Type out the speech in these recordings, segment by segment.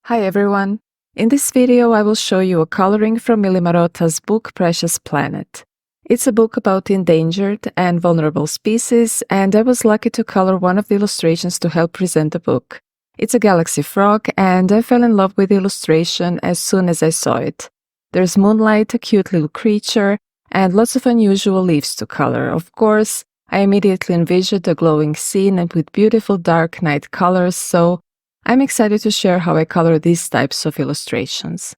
Hi everyone! In this video I will show you a coloring from Millie Marotta's book Precious Planet. It's a book about endangered and vulnerable species, and I was lucky to color one of the illustrations to help present the book. It's a galaxy frog, and I fell in love with the illustration as soon as I saw it. There's moonlight, a cute little creature, and lots of unusual leaves to color. Of course, I immediately envisioned a glowing scene and with beautiful dark night colors, so I'm excited to share how I color these types of illustrations.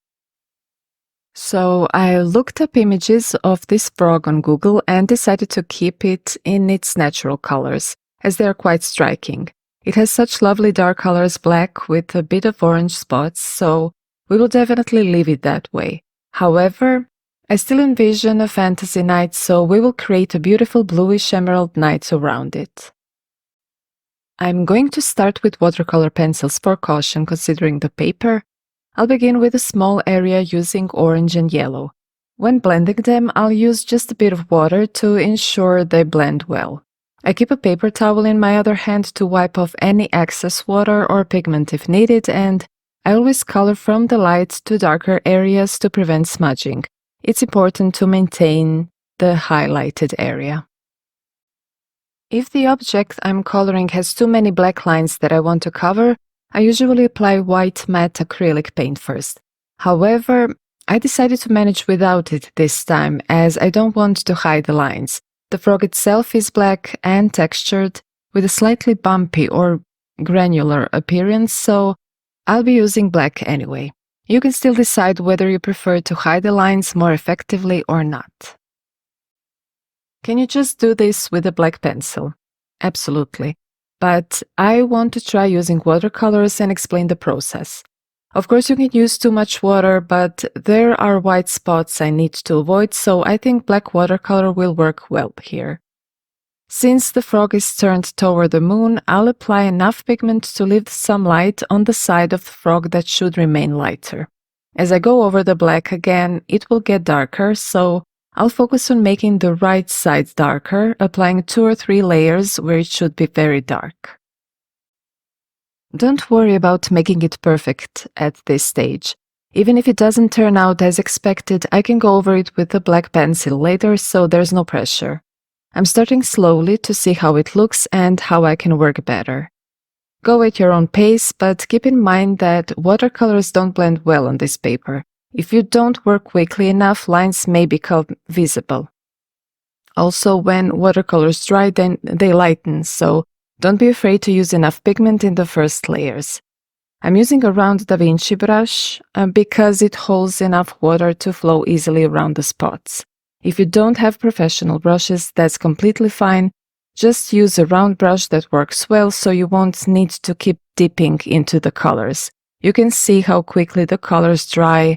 So I looked up images of this frog on Google and decided to keep it in its natural colors, as they are quite striking. It has such lovely dark colors, black with a bit of orange spots, so we will definitely leave it that way. However, I still envision a fantasy night, so we will create a beautiful bluish emerald night around it. I'm going to start with watercolor pencils for caution considering the paper. I'll begin with a small area using orange and yellow. When blending them, I'll use just a bit of water to ensure they blend well. I keep a paper towel in my other hand to wipe off any excess water or pigment if needed, and I always color from the light to darker areas to prevent smudging. It's important to maintain the highlighted area. If the object I'm coloring has too many black lines that I want to cover, I usually apply white matte acrylic paint first. However, I decided to manage without it this time, as I don't want to hide the lines. The frog itself is black and textured with a slightly bumpy or granular appearance, so I'll be using black anyway. You can still decide whether you prefer to hide the lines more effectively or not. Can you just do this with a black pencil? Absolutely. But I want to try using watercolors and explain the process. Of course, you can use too much water, but there are white spots I need to avoid, so I think black watercolor will work well here. Since the frog is turned toward the moon, I'll apply enough pigment to leave some light on the side of the frog that should remain lighter. As I go over the black again, it will get darker, so I'll focus on making the right side darker, applying 2 or 3 layers where it should be very dark. Don't worry about making it perfect at this stage. Even if it doesn't turn out as expected, I can go over it with a black pencil later, so there's no pressure. I'm starting slowly to see how it looks and how I can work better. Go at your own pace, but keep in mind that watercolors don't blend well on this paper. If you don't work quickly enough, lines may become visible. Also, when watercolors dry, then they lighten, so don't be afraid to use enough pigment in the first layers. I'm using a round Vinci brush because it holds enough water to flow easily around the spots. If you don't have professional brushes, that's completely fine. Just use a round brush that works well so you won't need to keep dipping into the colors. You can see how quickly the colors dry,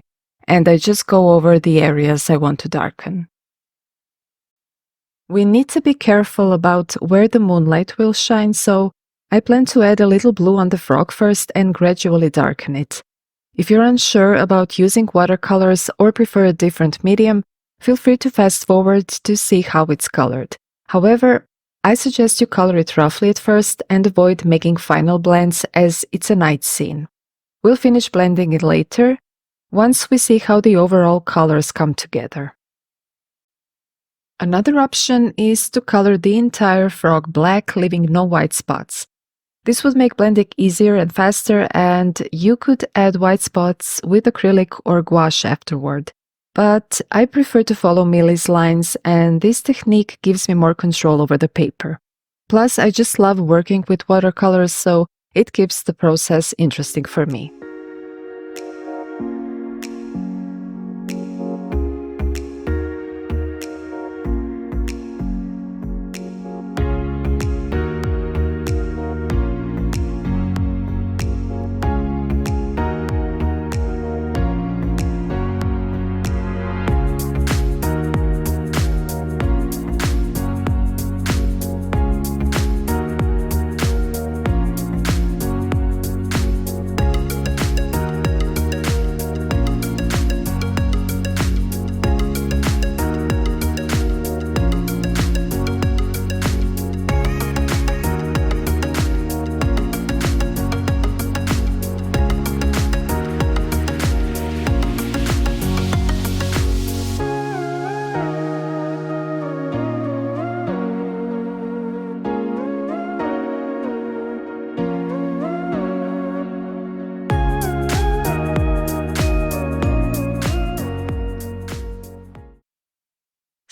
and I just go over the areas I want to darken. We need to be careful about where the moonlight will shine, so I plan to add a little blue on the frog first and gradually darken it. If you're unsure about using watercolors or prefer a different medium, feel free to fast forward to see how it's colored. However, I suggest you color it roughly at first and avoid making final blends as it's a night scene. We'll finish blending it later, once we see how the overall colors come together. Another option is to color the entire frog black, leaving no white spots. This would make blending easier and faster, and you could add white spots with acrylic or gouache afterward. But I prefer to follow Millie's lines, and this technique gives me more control over the paper. Plus, I just love working with watercolors, so it keeps the process interesting for me.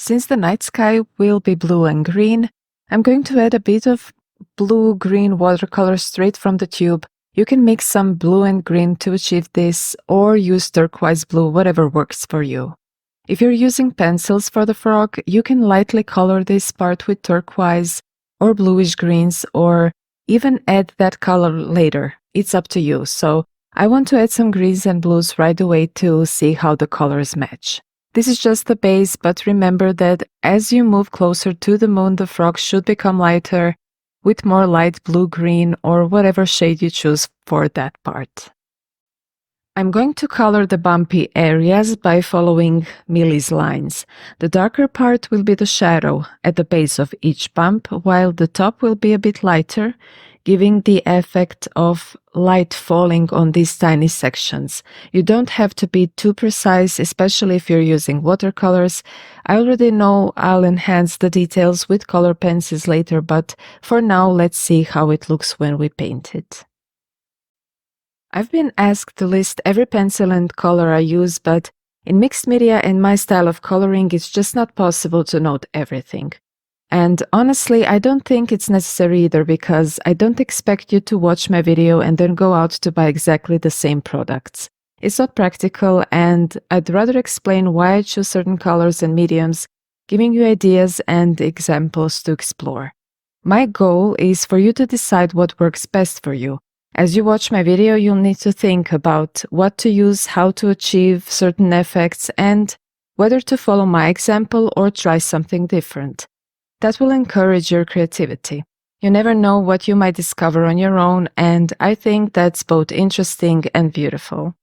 Since the night sky will be blue and green, I'm going to add a bit of blue-green watercolor straight from the tube. You can mix some blue and green to achieve this, or use turquoise blue, whatever works for you. If you're using pencils for the frog, you can lightly color this part with turquoise or bluish greens, or even add that color later. It's up to you. So I want to add some greens and blues right away to see how the colors match. This is just the base, but remember that as you move closer to the moon, the frog should become lighter with more light blue-green or whatever shade you choose for that part. I'm going to color the bumpy areas by following Millie's lines. The darker part will be the shadow at the base of each bump, while the top will be a bit lighter, giving the effect of light falling on these tiny sections. You don't have to be too precise, especially if you're using watercolors. I already know I'll enhance the details with color pencils later, but for now, let's see how it looks when we paint it. I've been asked to list every pencil and color I use, but in mixed media and my style of coloring, it's just not possible to note everything. And honestly, I don't think it's necessary either, because I don't expect you to watch my video and then go out to buy exactly the same products. It's not practical, and I'd rather explain why I choose certain colors and mediums, giving you ideas and examples to explore. My goal is for you to decide what works best for you. As you watch my video, you'll need to think about what to use, how to achieve certain effects, and whether to follow my example or try something different. That will encourage your creativity. You never know what you might discover on your own, and I think that's both interesting and beautiful.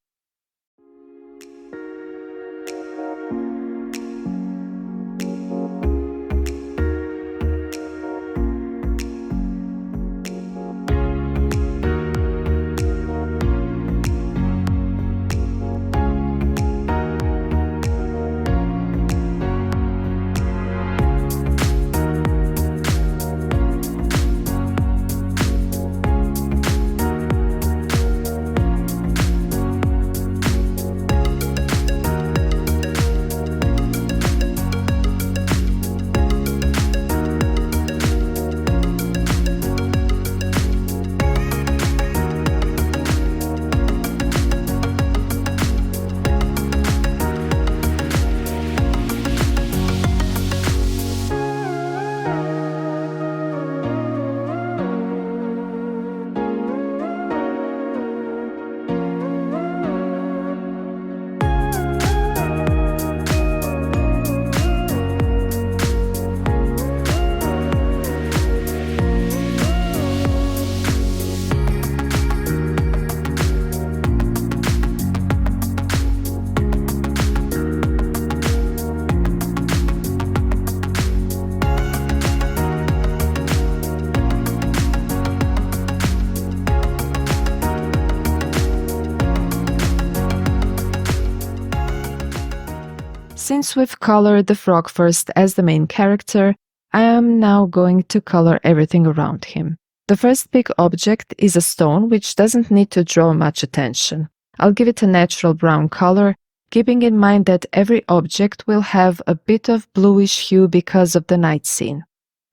Since we've colored the frog first as the main character, I am now going to color everything around him. The first big object is a stone, which doesn't need to draw much attention. I'll give it a natural brown color, keeping in mind that every object will have a bit of bluish hue because of the night scene.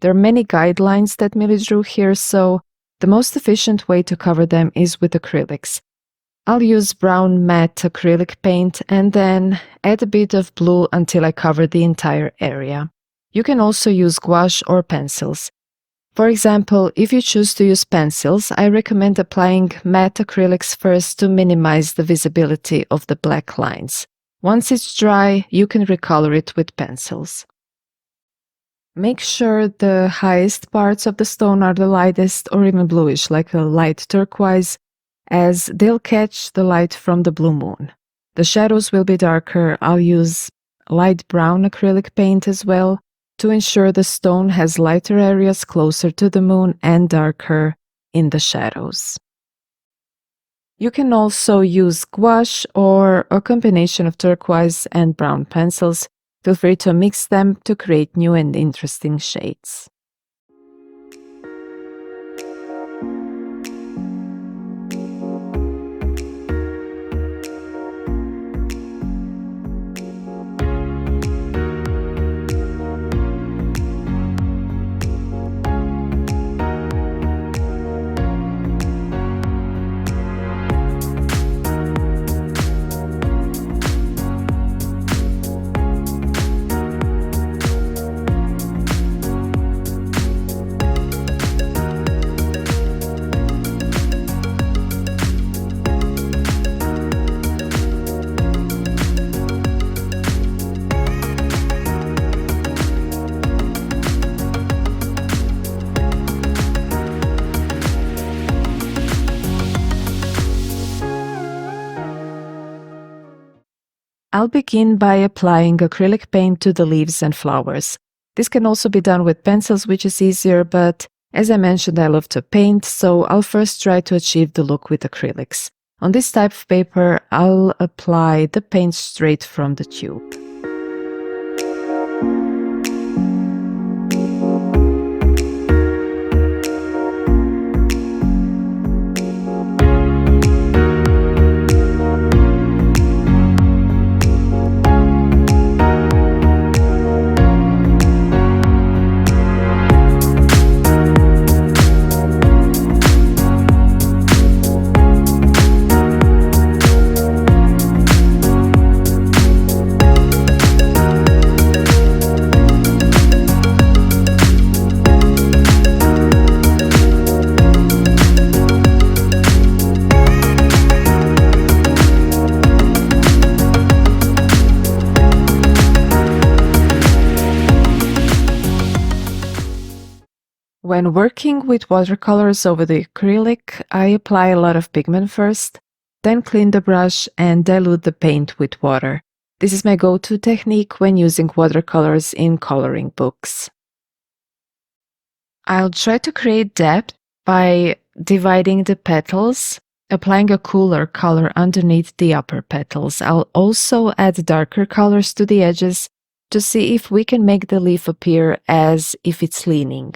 There are many guidelines that Millie drew here, so the most efficient way to cover them is with acrylics. I'll use brown matte acrylic paint and then add a bit of blue until I cover the entire area. You can also use gouache or pencils. For example, if you choose to use pencils, I recommend applying matte acrylics first to minimize the visibility of the black lines. Once it's dry, you can recolor it with pencils. Make sure the highest parts of the stone are the lightest or even bluish, like a light turquoise, as they'll catch the light from the blue moon. The shadows will be darker. I'll use light brown acrylic paint as well to ensure the stone has lighter areas closer to the moon and darker in the shadows. You can also use gouache or a combination of turquoise and brown pencils. Feel free to mix them to create new and interesting shades. I'll begin by applying acrylic paint to the leaves and flowers. This can also be done with pencils, which is easier, but as I mentioned, I love to paint, so I'll first try to achieve the look with acrylics. On this type of paper, I'll apply the paint straight from the tube. When working with watercolors over the acrylic, I apply a lot of pigment first, then clean the brush and dilute the paint with water. This is my go-to technique when using watercolors in coloring books. I'll try to create depth by dividing the petals, applying a cooler color underneath the upper petals. I'll also add darker colors to the edges to see if we can make the leaf appear as if it's leaning.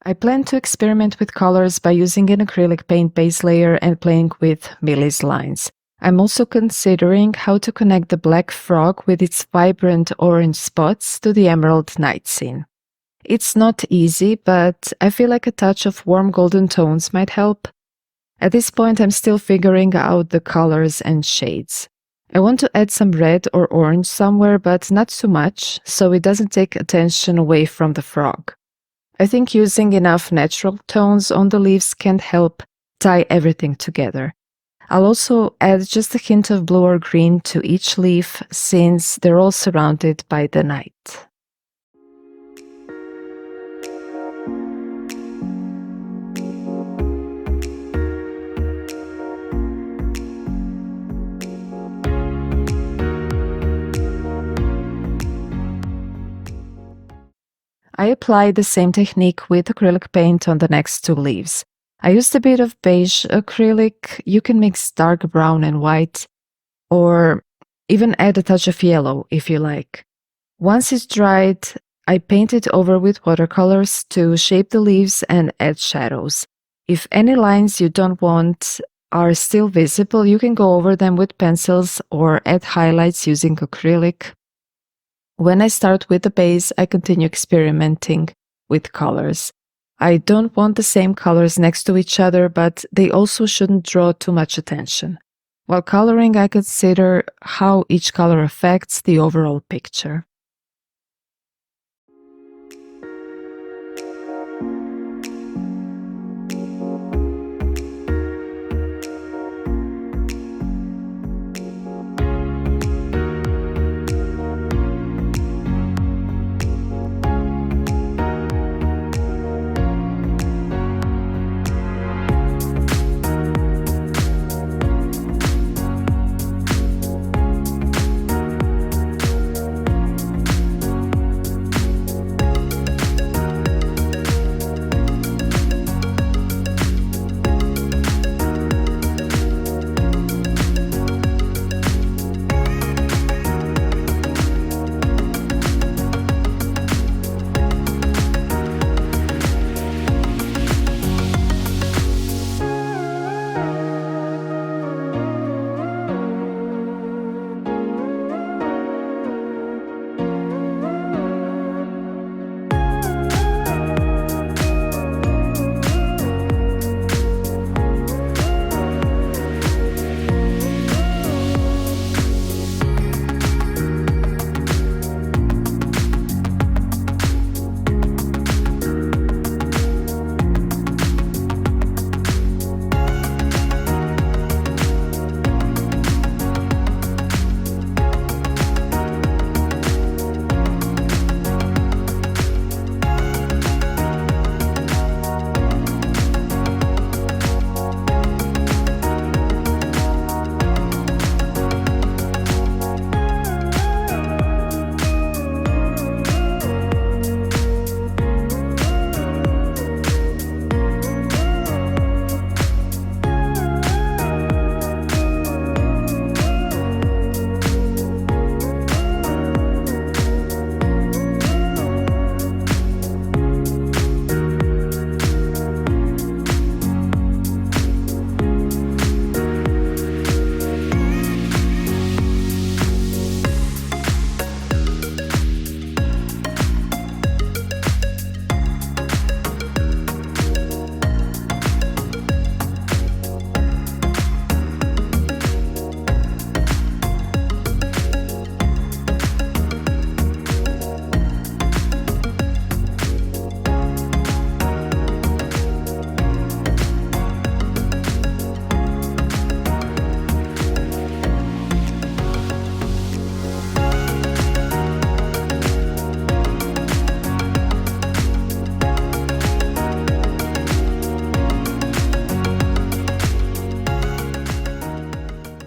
I plan to experiment with colors by using an acrylic paint base layer and playing with Millie's lines. I'm also considering how to connect the black frog with its vibrant orange spots to the emerald night scene. It's not easy, but I feel like a touch of warm golden tones might help. At this point, I'm still figuring out the colors and shades. I want to add some red or orange somewhere, but not too much, so it doesn't take attention away from the frog. I think using enough natural tones on the leaves can help tie everything together. I'll also add just a hint of blue or green to each leaf since they're all surrounded by the night. I applied the same technique with acrylic paint on the next two leaves. I used a bit of beige acrylic. You can mix dark brown and white, or even add a touch of yellow if you like. Once it's dried, I paint it over with watercolors to shape the leaves and add shadows. If any lines you don't want are still visible, you can go over them with pencils or add highlights using acrylic. When I start with the base, I continue experimenting with colors. I don't want the same colors next to each other, but they also shouldn't draw too much attention. While coloring, I consider how each color affects the overall picture.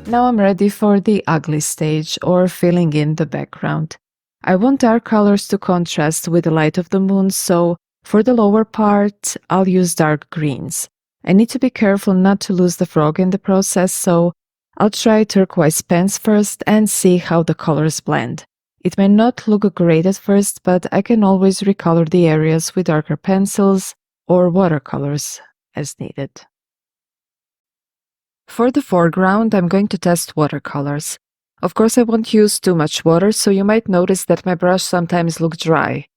Now I'm ready for the ugly stage, or filling in the background. I want dark colors to contrast with the light of the moon, so for the lower part, I'll use dark greens. I need to be careful not to lose the frog in the process, so I'll try turquoise pens first and see how the colors blend. It may not look great at first, but I can always recolor the areas with darker pencils or watercolors as needed. For the foreground, I'm going to test watercolors. Of course, I won't use too much water, so you might notice that my brush sometimes looks dry.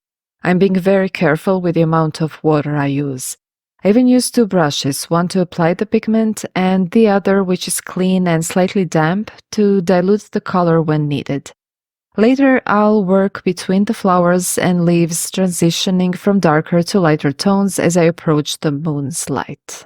I'm being very careful with the amount of water I use. I even use two brushes, one to apply the pigment and the other, which is clean and slightly damp, to dilute the color when needed. Later, I'll work between the flowers and leaves, transitioning from darker to lighter tones as I approach the moon's light.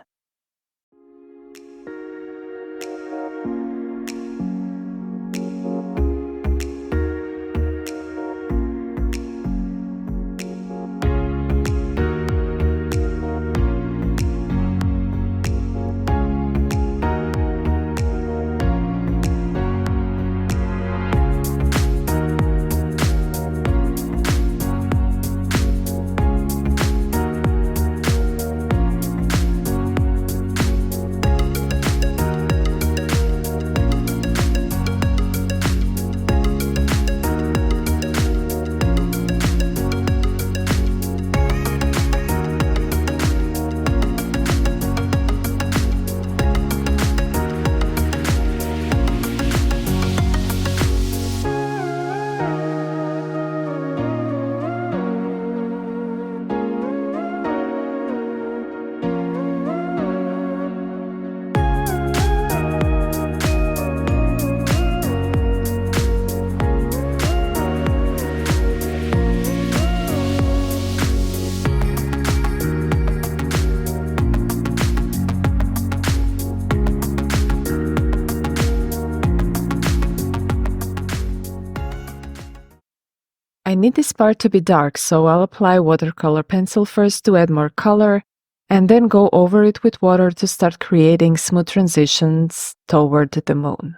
need this part to be dark, so I'll apply watercolor pencil first to add more color, and then go over it with water to start creating smooth transitions toward the moon.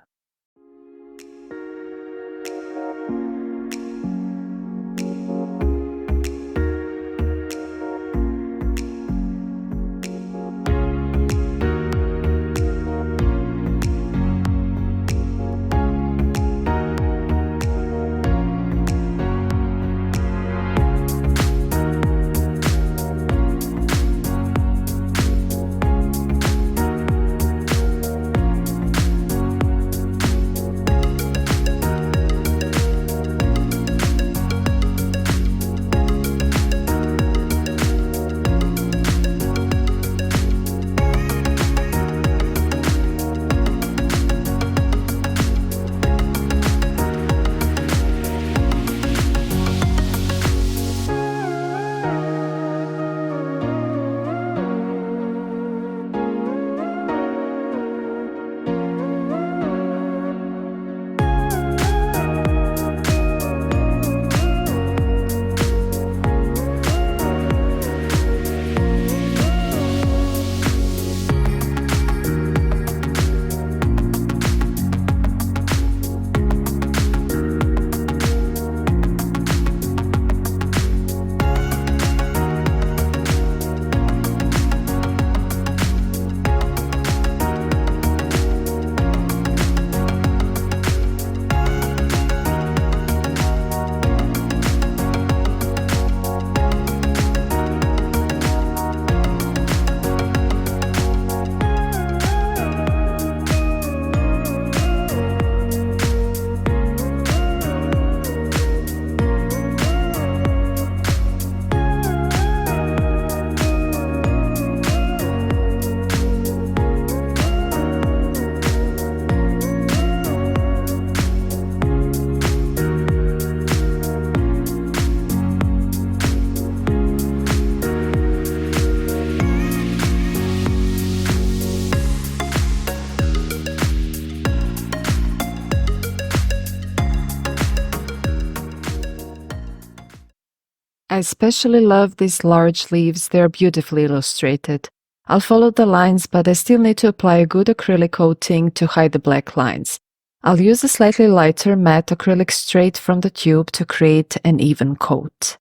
I especially love these large leaves, they're beautifully illustrated. I'll follow the lines, but I still need to apply a good acrylic coating to hide the black lines. I'll use a slightly lighter matte acrylic straight from the tube to create an even coat.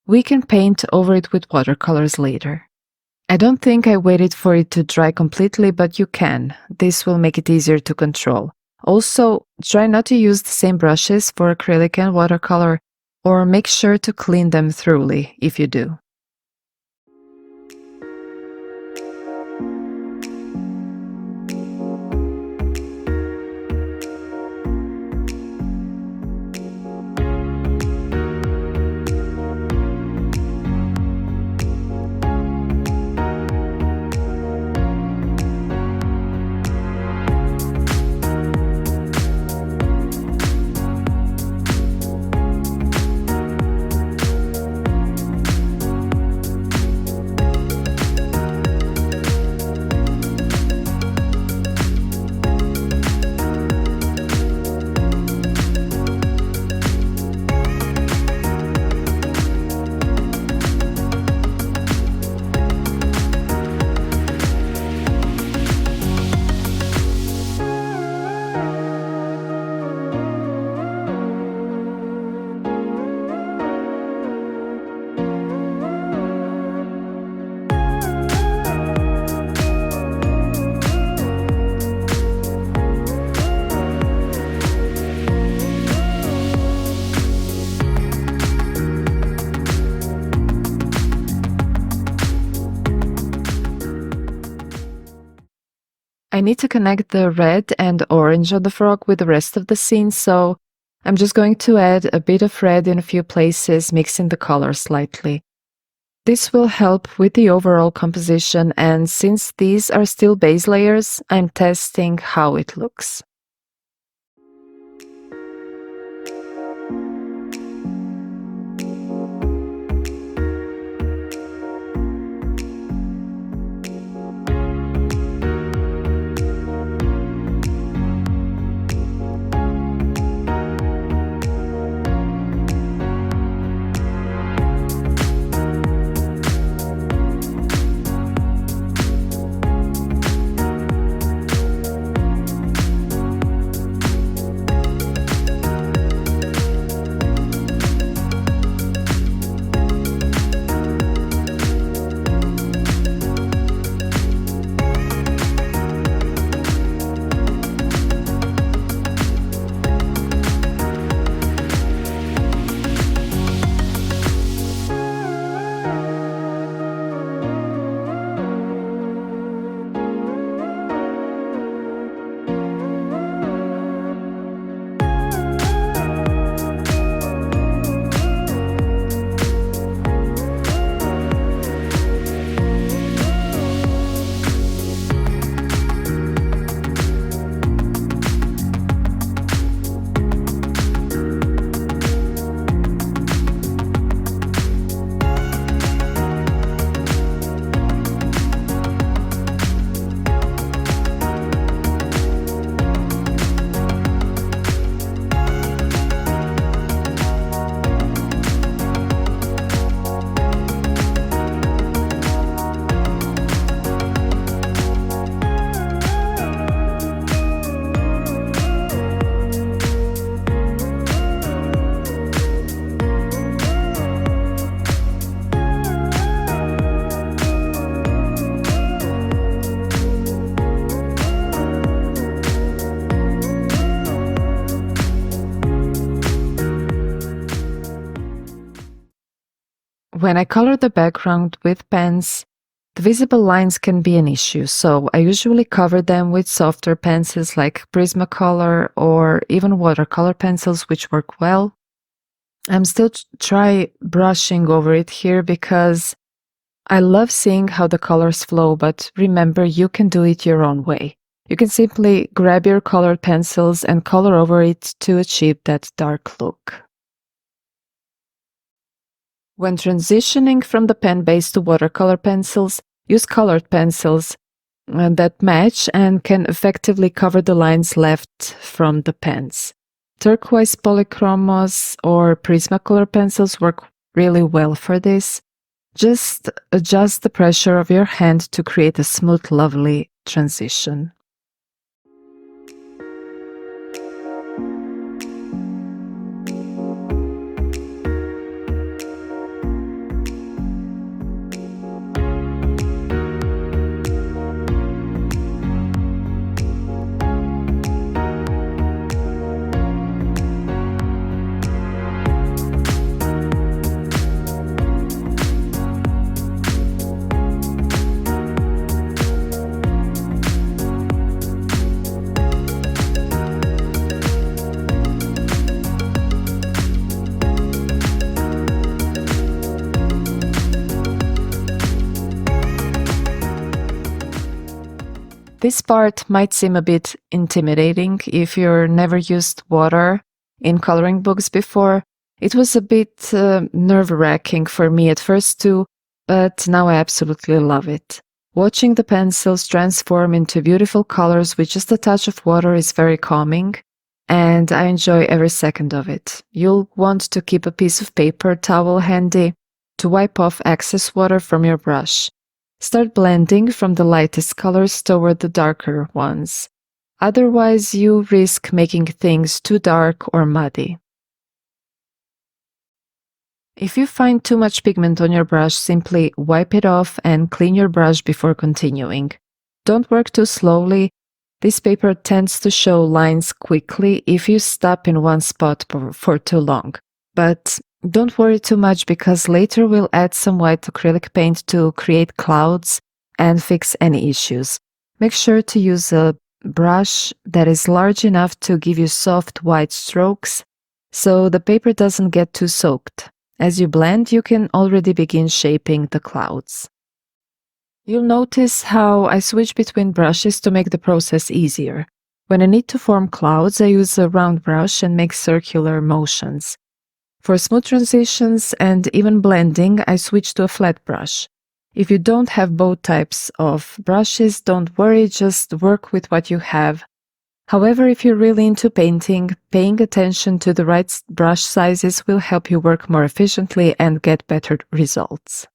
We can paint over it with watercolors later. I don't think I waited for it to dry completely, but you can. This will make it easier to control. Also, try not to use the same brushes for acrylic and watercolor, or make sure to clean them thoroughly if you do. I need to connect the red and orange on the frog with the rest of the scene, so I'm just going to add a bit of red in a few places, mixing the colors slightly. This will help with the overall composition, and since these are still base layers, I'm testing how it looks. When I color the background with pens, the visible lines can be an issue, so I usually cover them with softer pencils like Prismacolor or even watercolor pencils, which work well. I'm still try brushing over it here because I love seeing how the colors flow, but remember, you can do it your own way. You can simply grab your colored pencils and color over it to achieve that dark look. When transitioning from the pen base to watercolor pencils, use colored pencils that match and can effectively cover the lines left from the pens. Turquoise Polychromos or Prismacolor pencils work really well for this. Just adjust the pressure of your hand to create a smooth, lovely transition. This part might seem a bit intimidating if you've never used water in coloring books before. It was a bit nerve-wracking for me at first too, but now I absolutely love it. Watching the pencils transform into beautiful colors with just a touch of water is very calming, and I enjoy every second of it. You'll want to keep a piece of paper towel handy to wipe off excess water from your brush. Start blending from the lightest colors toward the darker ones. Otherwise, you risk making things too dark or muddy. If you find too much pigment on your brush, simply wipe it off and clean your brush before continuing. Don't work too slowly. This paper tends to show lines quickly if you stop in one spot for too long. But don't worry too much because later we'll add some white acrylic paint to create clouds and fix any issues. Make sure to use a brush that is large enough to give you soft white strokes so the paper doesn't get too soaked. As you blend, you can already begin shaping the clouds. You'll notice how I switch between brushes to make the process easier. When I need to form clouds, I use a round brush and make circular motions. For smooth transitions and even blending, I switch to a flat brush. If you don't have both types of brushes, don't worry, just work with what you have. However, if you're really into painting, paying attention to the right brush sizes will help you work more efficiently and get better results.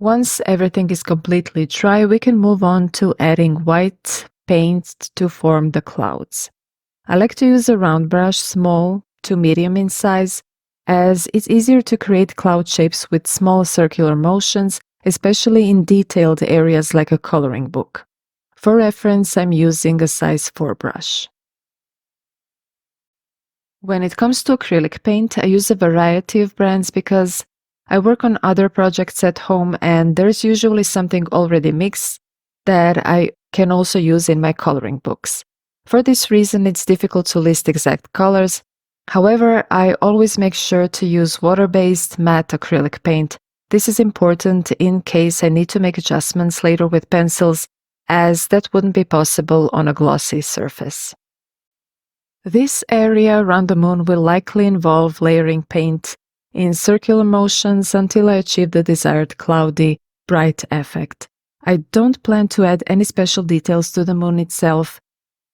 Once everything is completely dry, we can move on to adding white paint to form the clouds. I like to use a round brush, small to medium in size, as it's easier to create cloud shapes with small circular motions, especially in detailed areas like a coloring book. For reference, I'm using a size 4 brush. When it comes to acrylic paint, I use a variety of brands because I work on other projects at home and there's usually something already mixed that I can also use in my coloring books. For this reason, it's difficult to list exact colors. However, I always make sure to use water-based matte acrylic paint. This is important in case I need to make adjustments later with pencils, as that wouldn't be possible on a glossy surface. This area around the moon will likely involve layering paint in circular motions until I achieve the desired cloudy, bright effect. I don't plan to add any special details to the moon itself.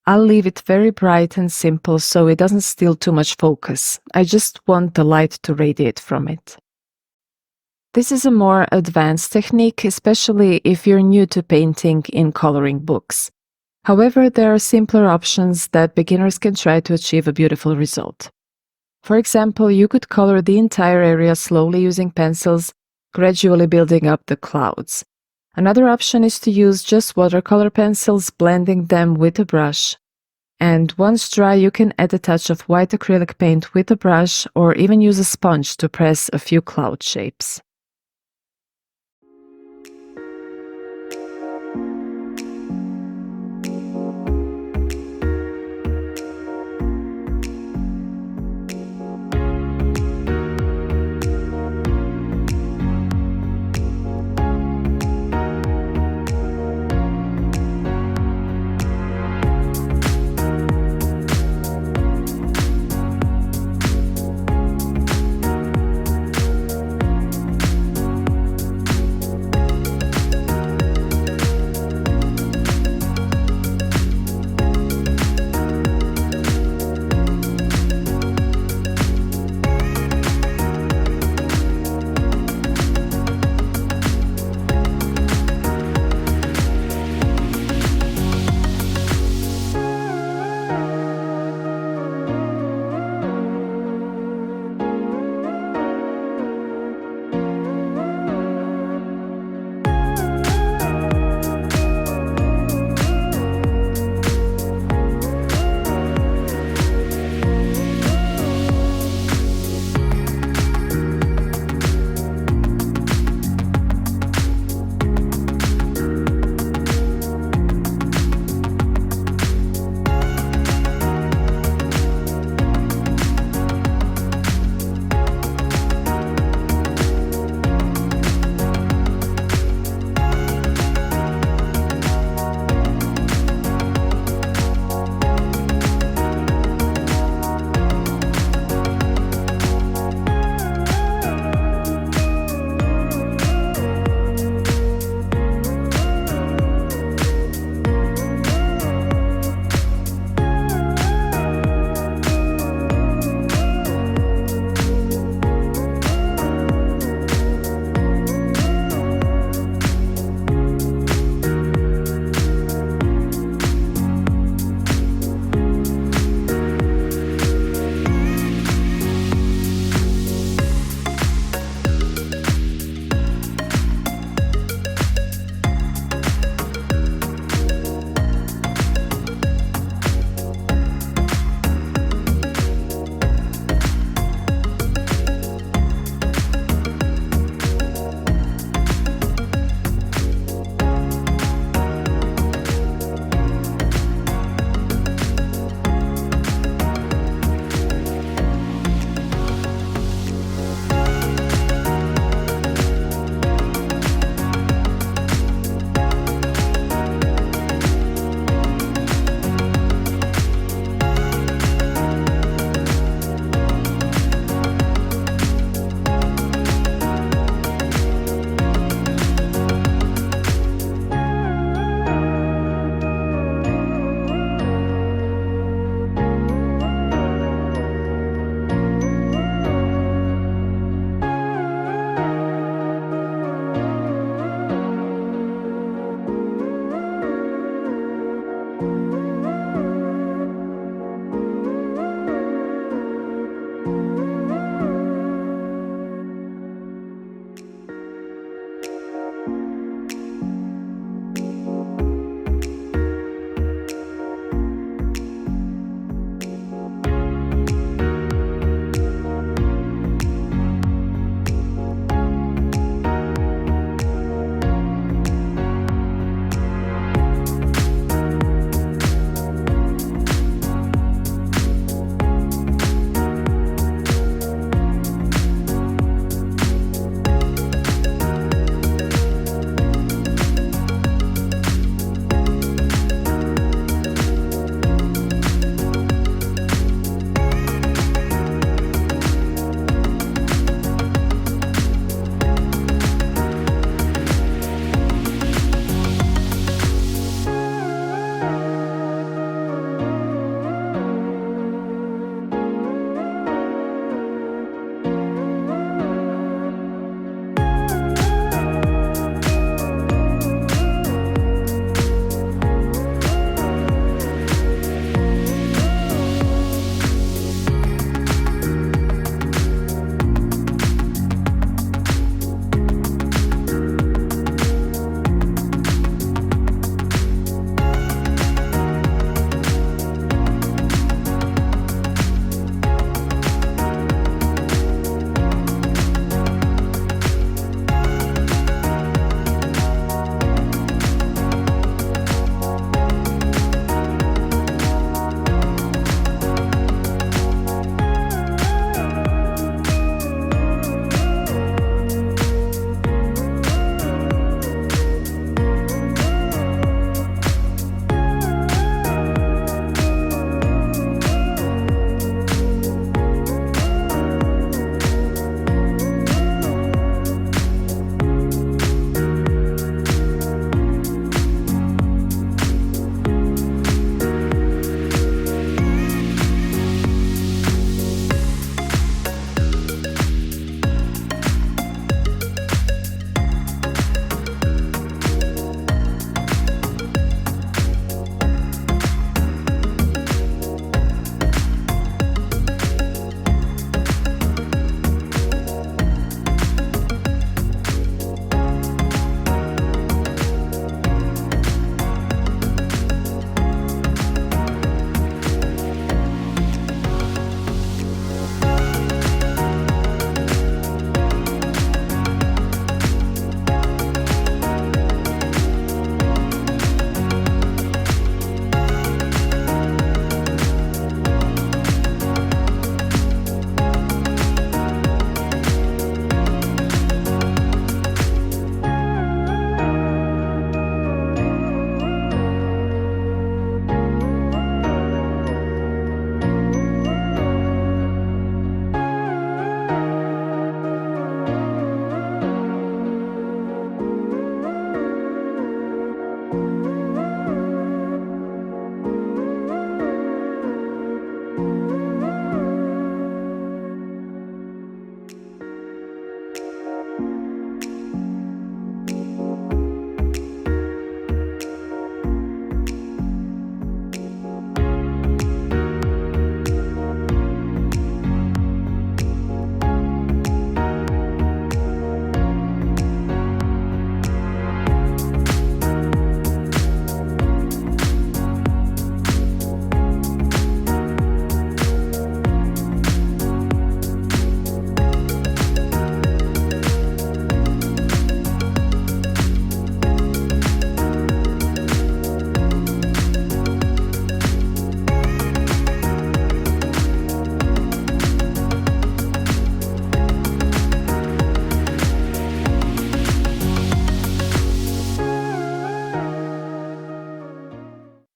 I'll leave it very bright and simple so it doesn't steal too much focus. I just want the light to radiate from it. This is a more advanced technique, especially if you're new to painting in coloring books. However, there are simpler options that beginners can try to achieve a beautiful result. For example, you could color the entire area slowly using pencils, gradually building up the clouds. Another option is to use just watercolor pencils, blending them with a brush. And once dry, you can add a touch of white acrylic paint with a brush or even use a sponge to press a few cloud shapes.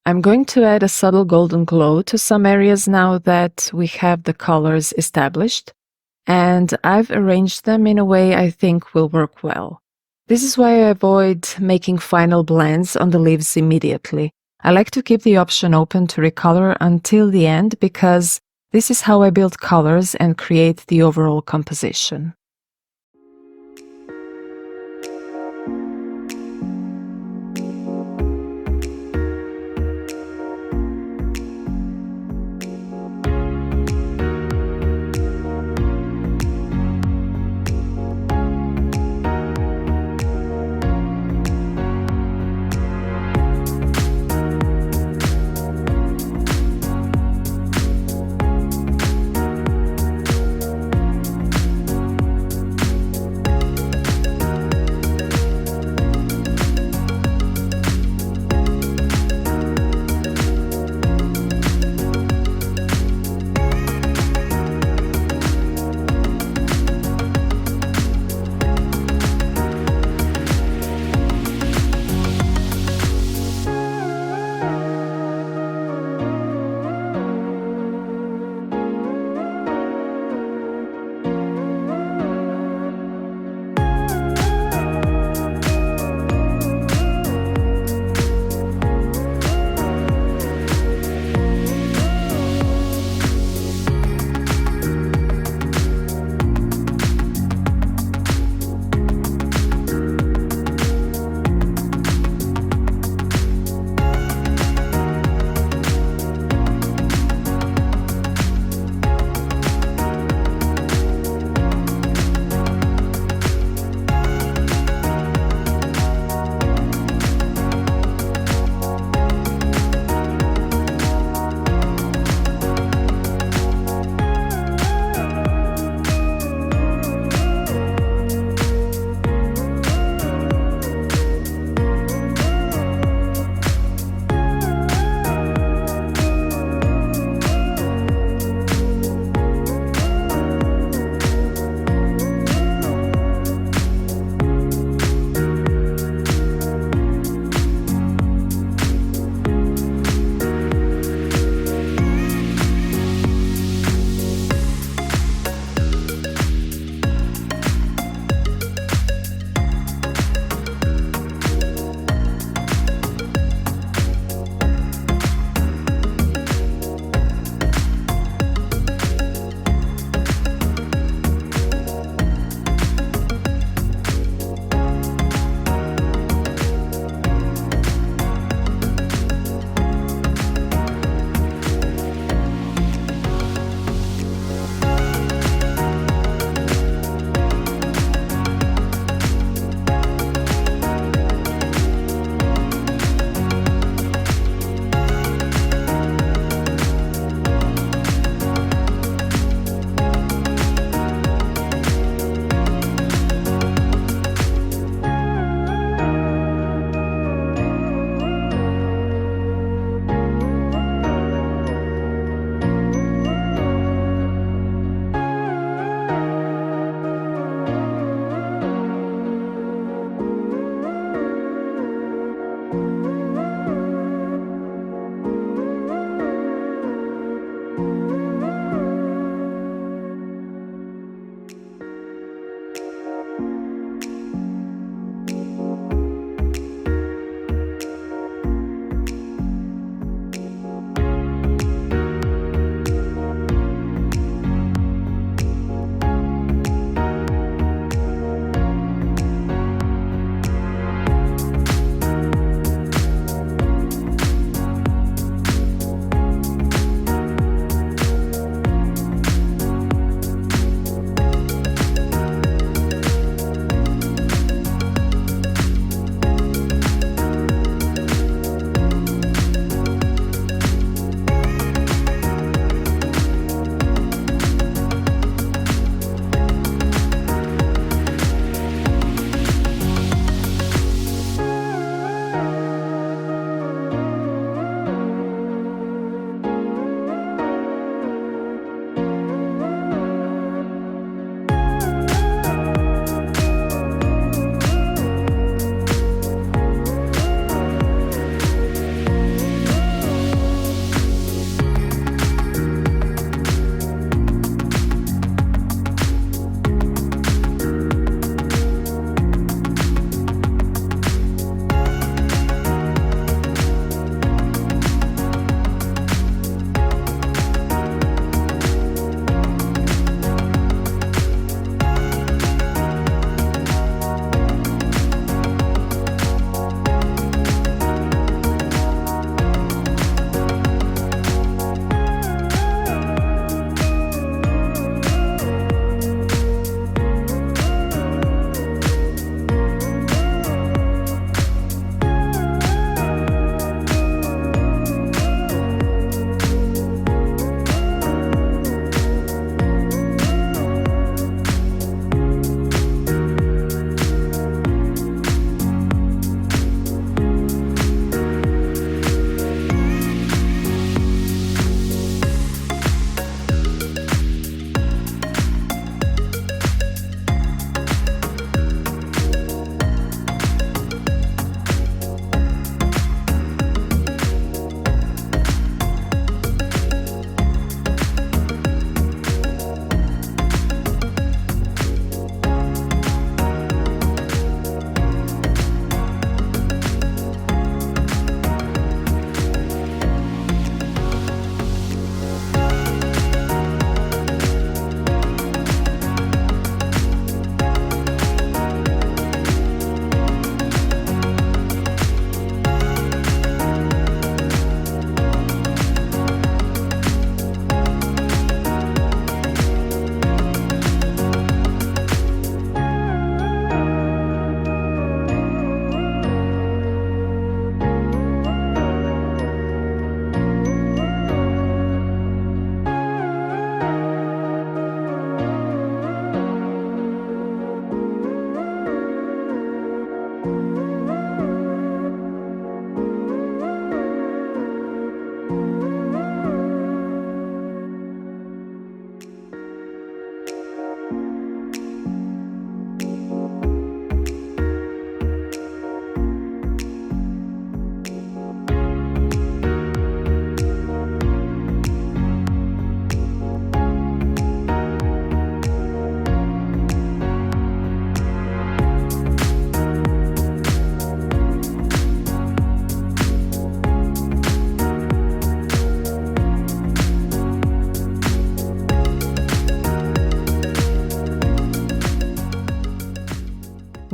I'm going to add a subtle golden glow to some areas now that we have the colors established, and I've arranged them in a way I think will work well. This is why I avoid making final blends on the leaves immediately. I like to keep the option open to recolor until the end because this is how I build colors and create the overall composition.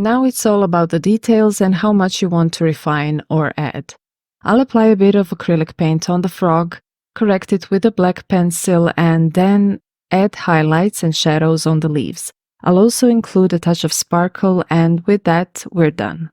Now it's all about the details and how much you want to refine or add. I'll apply a bit of acrylic paint on the frog, correct it with a black pencil, and then add highlights and shadows on the leaves. I'll also include a touch of sparkle, and with that, we're done.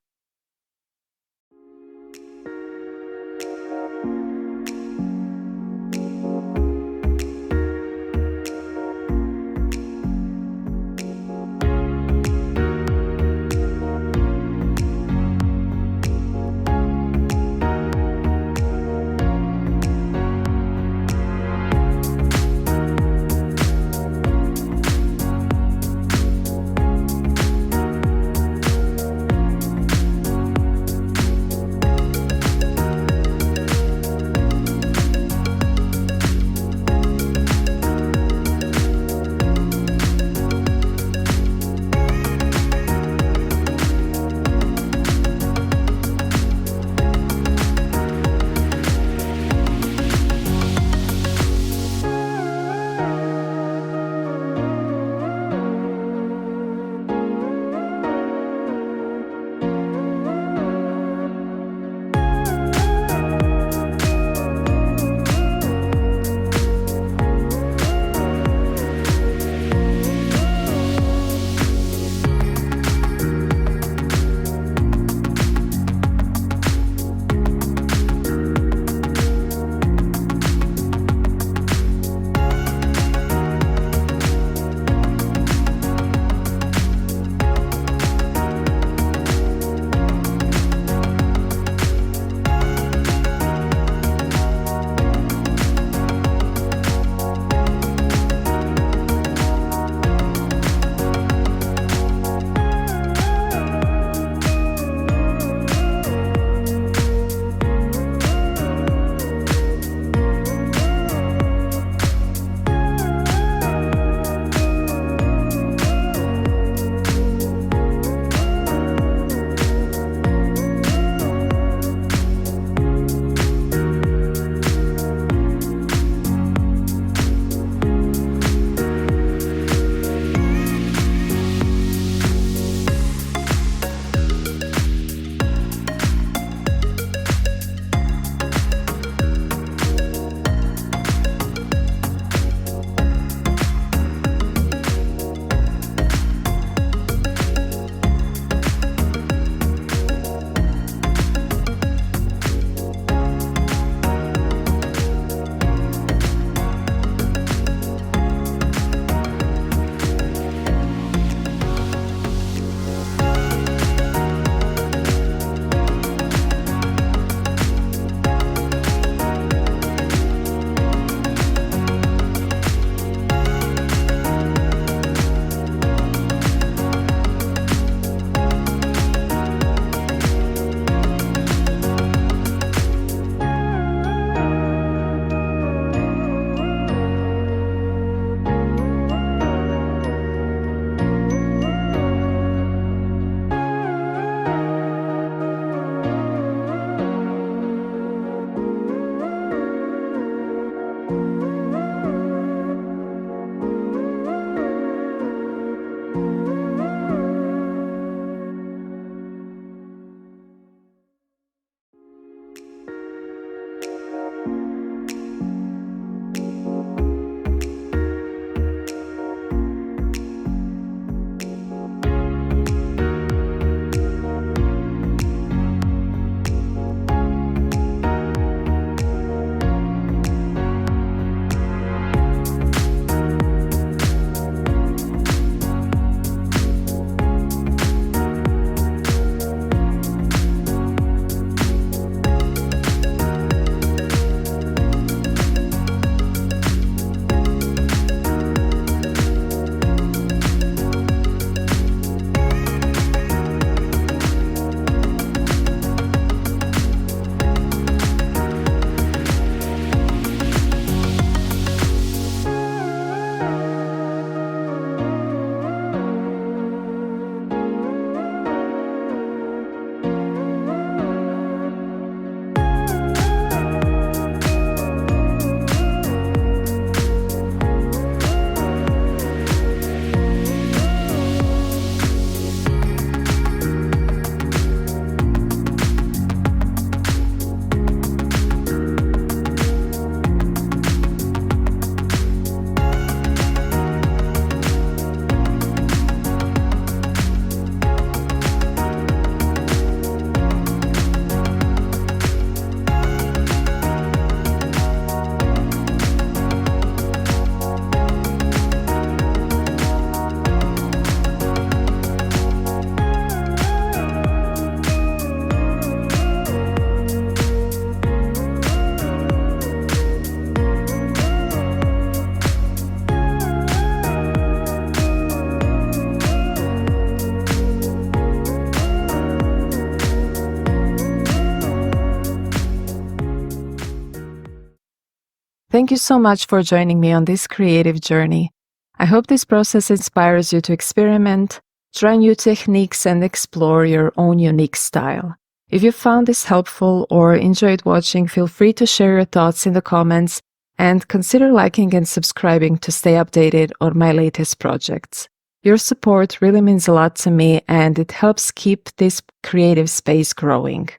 Thank you so much for joining me on this creative journey. I hope this process inspires you to experiment, try new techniques, and explore your own unique style. If you found this helpful or enjoyed watching, feel free to share your thoughts in the comments and consider liking and subscribing to stay updated on my latest projects. Your support really means a lot to me and it helps keep this creative space growing.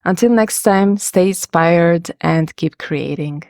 Until next time, stay inspired and keep creating.